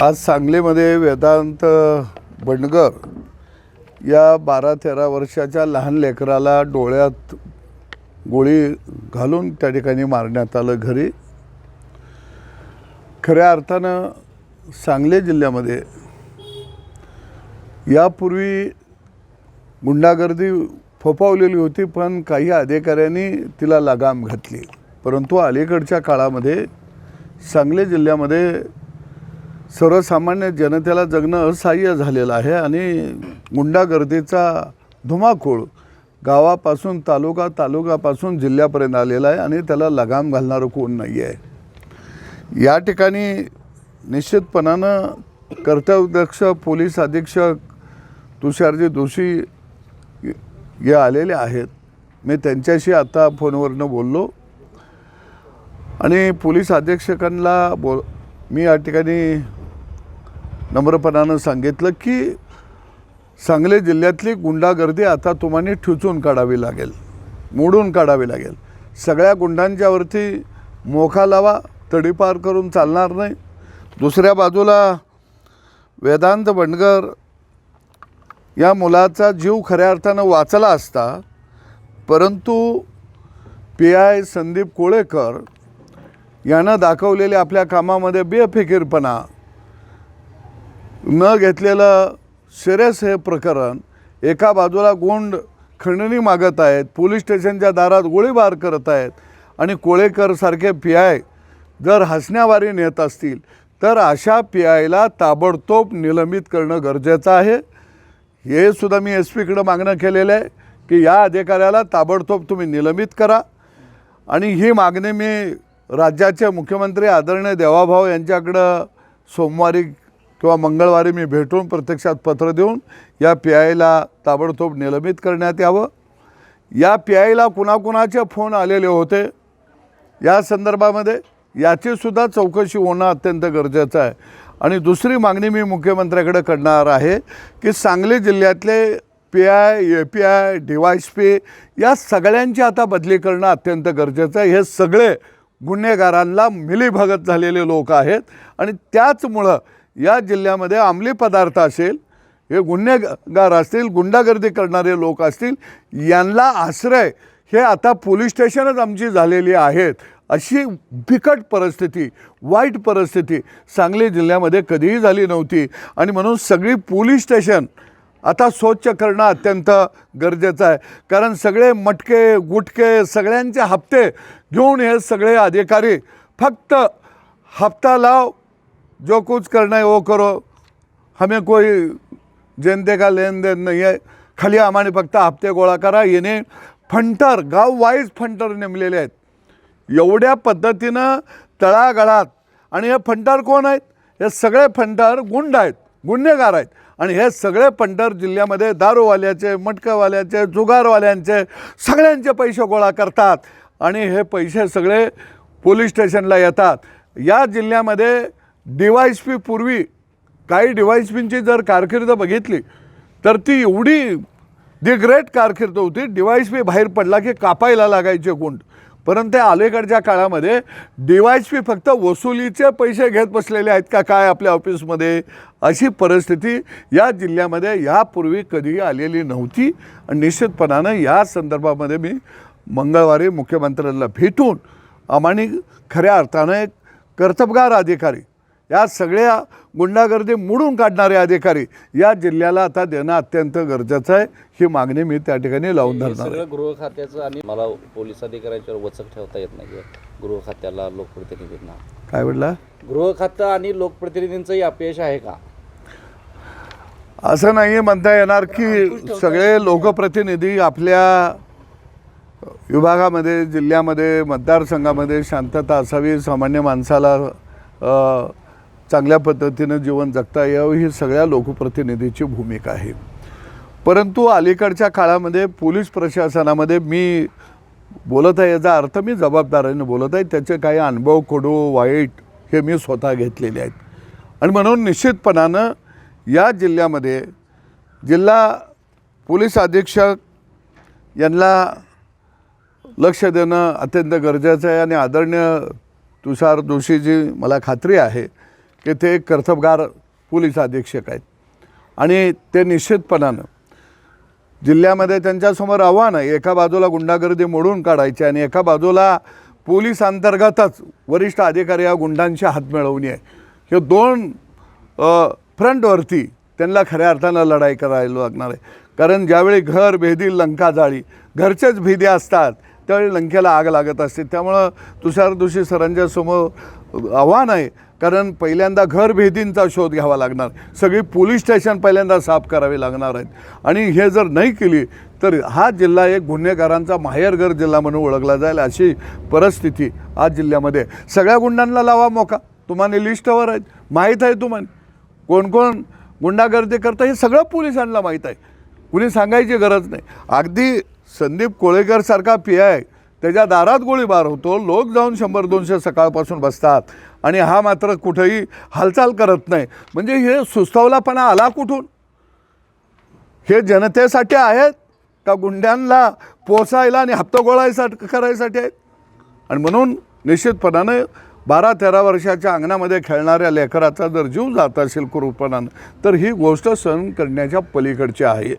आज सांगलीमध्ये वेदांत बंडगर या 12-13 वर्षाच्या लहान लेकराला डोळ्यात गोळी घालून त्या ठिकाणी मारण्यात आलं घरी। खऱ्या अर्थानं सांगली जिल्ह्यामध्ये यापूर्वी गुंडागर्दी फोफावलेली होती, पण काही अधिकाऱ्यांनी तिला लगाम घातली। परंतु अलीकडच्या काळामध्ये सांगली जिल्ह्यामध्ये सर्वसामान्य जनतेला जगणं असह्य झालेलं आहे आणि गुंडागर्दीचा धुमाकूळ गावापासून तालुकापासून जिल्ह्यापर्यंत आलेला आहे आणि त्याला लगाम घालणारं कोण नाही आहे। या ठिकाणी निश्चितपणानं कर्तव्यदक्ष पोलीस अधीक्षक तुषारजी जोशी हे आलेले आहेत। मी त्यांच्याशी आता फोनवरनं बोललो आणि पोलीस अधीक्षकांना मी या ठिकाणी नम्रपणानं सांगितलं की सांगली जिल्ह्यातली गुंडागर्दी आता तुम्हाला ठुचून काढावी लागेल, मोडून काढावी लागेल। सगळ्या गुंडांच्यावरती मोखा लावा, तडीपार करून चालणार नाही। दुसऱ्या बाजूला वेदांत बंडगर या मुलाचा जीव खऱ्या अर्थानं वाचला असता, परंतु PI संदीप कोळेकर यानं दाखवलेले आपल्या कामामध्ये बेफिकीरपणा न घेतलेलं सिरियस हे प्रकरण, एका बाजूला गुंड खंडणी मागत आहेत, पोलीस स्टेशनच्या दारात गोळीबार करत आहेत आणि कोळेकर सारखे PI जर हसण्यावारी नेत असतील तर अशा PIला ताबडतोब निलंबित करणं गरजेचं आहे। हे सुद्धा मी SP कडे मागणं केलेलं आहे की या अधिकाऱ्याला ताबडतोब तुम्ही निलंबित करा आणि ही मागणी मी राज्याचे मुख्यमंत्री आदरणीय देवाभाऊ यांच्याकडं सोमवारी किंवा मंगळवारी मी भेटून प्रत्यक्षात पत्र देऊन या PIला ताबडतोब निलंबित करण्यात यावं। या PIला कुणाकुणाचे फोन आलेले होते या संदर्भामध्ये याचीसुद्धा चौकशी होणं अत्यंत गरजेचं आहे। आणि दुसरी मागणी मी मुख्यमंत्र्याकडे करणार आहे की सांगली जिल्ह्यातले PI, API, DYSP या सगळ्यांची आता बदली करणं अत्यंत गरजेचं आहे। हे सगळे गुन्हेगारांना मिलीभगत झालेले लोक आहेत आणि त्याचमुळं या जिल्ह्यामध्ये अंमली पदार्थ असेल, हे गुन्हेगार असतील, गुंडागर्दी करणारे लोक असतील, यांना आश्रय हे आता पोलीस स्टेशनच आमची झालेली आहेत। अशी बिकट परिस्थिती, वाईट परिस्थिती सांगली जिल्ह्यामध्ये कधीही झाली नव्हती आणि म्हणून सगळी पोलीस स्टेशन आता स्वच्छ करणं अत्यंत गरजेचं आहे। कारण सगळे मटके गुटके सगळ्यांचे हप्ते घेऊन हे सगळे अधिकारी फक्त हफ्ता लाव, जो कुछ करना है वो करो, हमें कोई जनते का लेन देन नहीं है, खाली आम्हाला फक्त हप्ते गोळा करा। येणे फंटर गाव वाईज फंटर नेमलेले आहेत एवढ्या पद्धतीनं तळागाळात। आणि हे फंटर कोण आहेत? हे सगळे फंटर गुंड आहेत, गुन्हेगार आहेत आणि हे सगळे फंटर जिल्ह्यामध्ये दारूवाल्याचे, मटकावाल्याचे, जुगारवाल्यांचे सगळ्यांचे पैसे गोळा करतात आणि हे पैसे सगळे पोलीस स्टेशनला येतात। या जिल्ह्यामध्ये DYSP पूर्वी काही DYSPंची जर कारकीर्द बघितली तर ती एवढी दी ग्रेट कारकीर्द होती। DYSP बाहेर पडला की कापायला लागायचे गुंड, परंतु अलीकडच्या काळामध्ये DYSP फक्त वसुलीचे पैसे घेत बसलेले आहेत का काय आपल्या ऑफिसमध्ये, अशी परिस्थिती या जिल्ह्यामध्ये यापूर्वी कधीही आलेली नव्हती। आणि निश्चितपणानं या संदर्भामध्ये मी मंगळवारी मुख्यमंत्र्यांना भेटून आम्हाने खऱ्या अर्थानं एक कर्तबगार अधिकारी, या सगळ्या गुंडागर्दी मोडून काढणारे अधिकारी या जिल्ह्याला आता देणं अत्यंत गरजेचं आहे। ही मागणी मी त्या ठिकाणी लावून धरणार आहे। गृह खात्याचं आणि मला पोलीस अधिकाऱ्यांच्यावर वचक ठेवता येत नाही गृह खात्याला, लोकप्रतिनिधींना काय म्हटलं? गृह खातं आणि लोकप्रतिनिधींचंही अपयश आहे का? असं नाही म्हणता येणार की सगळे लोकप्रतिनिधी आपल्या विभागामध्ये, जिल्ह्यामध्ये, मतदारसंघामध्ये शांतता असावी, सामान्य माणसाला चांगल्या पद्धतीनं जीवन जगता यावं, ही सगळ्या लोकप्रतिनिधीची भूमिका आहे। परंतु अलीकडच्या काळामध्ये पोलीस प्रशासनामध्ये मी बोलत आहे याचा अर्थ मी जबाबदारीने बोलत आहे, त्याचे काही अनुभव कडू वाईट हे मी स्वतः घेतलेले आहेत आणि म्हणून निश्चितपणानं या जिल्ह्यामध्ये जिल्हा पोलीस अधीक्षक यांना लक्ष देणं अत्यंत गरजेचं आहे आणि आदरणीय तुषार जोशीजी मला खात्री आहे की ते एक कर्तबगार पोलीस अधीक्षक आहेत आणि ते निश्चितपणानं जिल्ह्यामध्ये त्यांच्यासमोर आव्हान आहे. एका बाजूला गुंडागर्दी मोडून काढायची आणि एका बाजूला पोलीस अंतर्गतच वरिष्ठ अधिकारी या गुंडांची हात मिळवणी आहे. हे दोन फ्रंटवरती त्यांना खऱ्या अर्थानं लढाई करायला लागणार आहे. कारण ज्यावेळी घर भेदी लंका जाळी, घरचेच भेदी असतात त्यावेळी लंकेला आग लागत असते. त्यामुळं तुषार जोशी सरांच्या समोर आव्हान आहे. कारण पहिल्यांदा घरभेदींचा शोध घ्यावा लागणार, सगळी पोलीस स्टेशन पहिल्यांदा साफ करावी लागणार आहेत आणि हे जर नाही केली तर हा जिल्हा एक गुन्हेगारांचा माहेरघर जिल्हा म्हणून ओळखला जाईल अशी परिस्थिती आज जिल्ह्यामध्ये. सगळ्या गुंडांना लावा मोका, तुम्हाला लिस्टवर आहेत, माहीत आहे तुम्हाला कोण कोण गुंडागर्दी करतं हे सगळं पोलिसांना माहीत आहे, कुणी सांगायची गरज नाही. अगदी संदीप कोळेकरसारखा PI त्याच्या दारात गोळीबार होतो, लोक जाऊन 100-200 सकाळपासून बसतात आणि हा मात्र कुठेही हालचाल करत नाही. म्हणजे हे सुस्तावलापणा आला कुठून? हे जनतेसाठी आहेत का गुंड्यांना पोसायला आणि हप्ता गोळायसाठी करायसाठी आहेत? आणि म्हणून निश्चितपणाने 12-13 वर्षाच्या अंगणामध्ये खेळणाऱ्या लेकराचा जर जीव जात असेल क्रूरपणानं तर ही गोष्ट सहन करण्याच्या पलीकडची आहे.